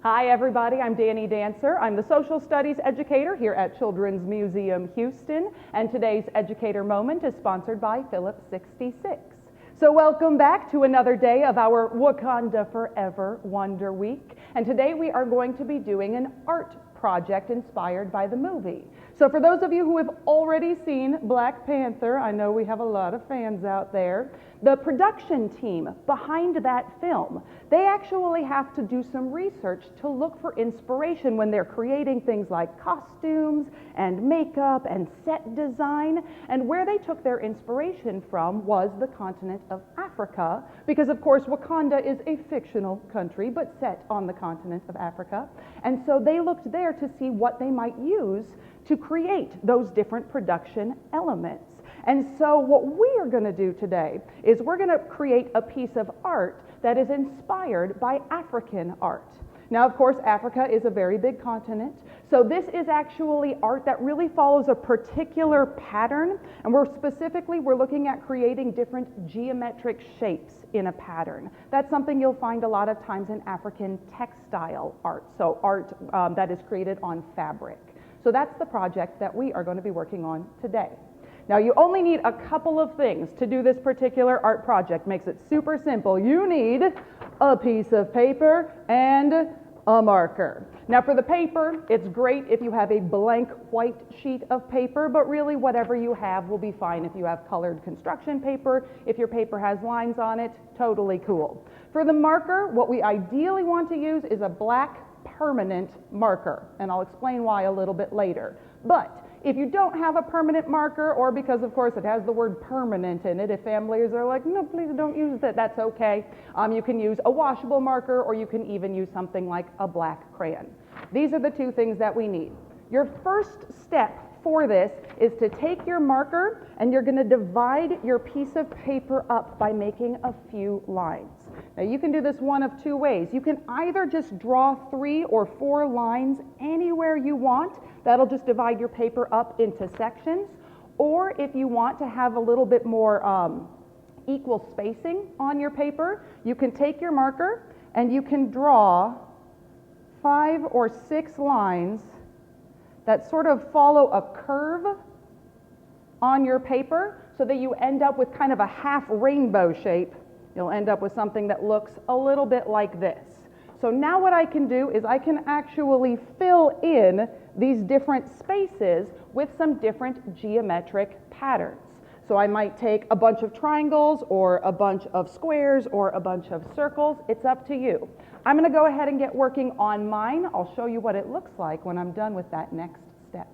Hi everybody, I'm Danny Dancer. I'm the Social Studies Educator here at Children's Museum Houston, and today's Educator Moment is sponsored by Phillips 66. So welcome back to another day of our Wakanda Forever WonderWeek, and today we are going to be doing an art project inspired by the movie. So for those of you who have already seen Black Panther, I know we have a lot of fans out there, the production team behind that film, they actually have to do some research to look for inspiration when they're creating things like costumes and makeup and set design. And where they took their inspiration from was the continent of Africa, because of course Wakanda is a fictional country but set on the continent of Africa. And so they looked there to see what they might use to create those different production elements. And so what we are going to do today is we're going to create a piece of art that is inspired by African art. Now, of course, Africa is a very big continent, so this is actually art that really follows a particular pattern, and we're looking at creating different geometric shapes in a pattern. That's something you'll find a lot of times in African textile art, so art that is created on fabric. So that's the project that we are going to be working on today. Now, you only need a couple of things to do this particular art project. Makes it super simple. You need a piece of paper and a marker. Now, for the paper, it's great if you have a blank white sheet of paper, but really whatever you have will be fine. If you have colored construction paper, if your paper has lines on it, totally cool. For the marker, what we ideally want to use is a black permanent marker, and I'll explain why a little bit later. But if you don't have a permanent marker, or because of course it has the word permanent in it, if families are like, no, please don't use that, that's okay. You can use a washable marker, or you can even use something like a black crayon. These are the two things that we need. Your first step for this is to take your marker and you're going to divide your piece of paper up by making a few lines. Now you can do this one of two ways. You can either just draw 3 or 4 lines anywhere you want. That'll just divide your paper up into sections. Or if you want to have a little bit more equal spacing on your paper, you can take your marker and you can draw 5 or 6 lines that sort of follow a curve on your paper so that you end up with kind of a half rainbow shape. You'll end up with something that looks a little bit like this. So now what I can do is I can actually fill in these different spaces with some different geometric patterns. So I might take a bunch of triangles or a bunch of squares or a bunch of circles. It's up to you. I'm going to go ahead and get working on mine. I'll show you what it looks like when I'm done with that next step.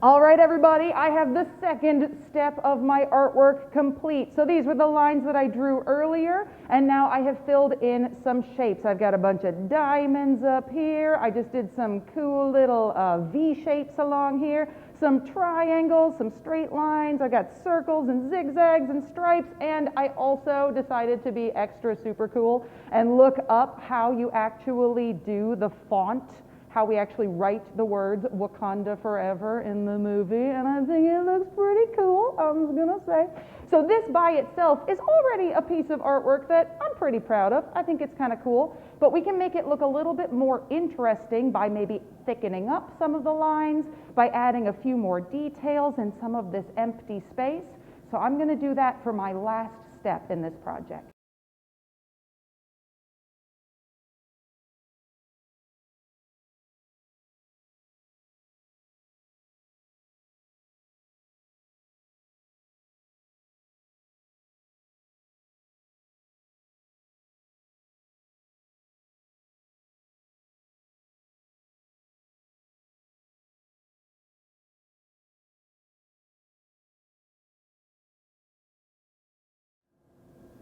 All right, everybody, I have the second step of my artwork complete. So these were the lines that I drew earlier, and now I have filled in some shapes. I've got a bunch of diamonds up here. I just did some cool little V shapes along here, some triangles, some straight lines. I got circles and zigzags and stripes, and I also decided to be extra super cool and look up how you actually do the font, how we actually write the words Wakanda Forever in the movie, and I think it looks pretty cool, I'm gonna say. So this by itself is already a piece of artwork that I'm pretty proud of. I think it's kind of cool, but we can make it look a little bit more interesting by maybe thickening up some of the lines, by adding a few more details in some of this empty space. So I'm gonna do that for my last step in this project.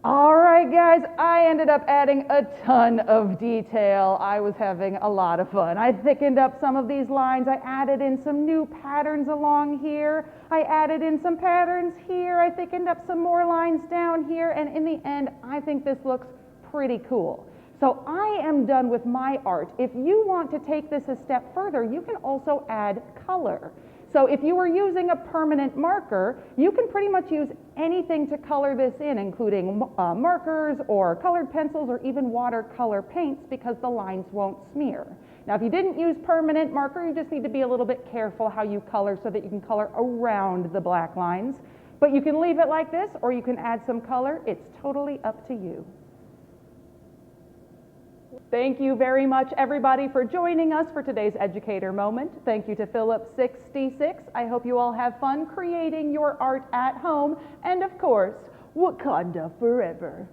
All right, guys, I ended up adding a ton of detail. I was having a lot of fun. I thickened up some of these lines. I added in some new patterns along here. I added in some patterns here. I thickened up some more lines down here. And in the end, I think this looks pretty cool. So I am done with my art. If you want to take this a step further, you can also add color. So if you were using a permanent marker, you can pretty much use anything to color this in, including markers or colored pencils or even watercolor paints, because the lines won't smear. Now, if you didn't use permanent marker, you just need to be a little bit careful how you color so that you can color around the black lines. But you can leave it like this, or you can add some color. It's totally up to you. Thank you very much, everybody, for joining us for today's Educator Moment. Thank you to Phillips 66. I hope you all have fun creating your art at home. And of course, Wakanda Forever.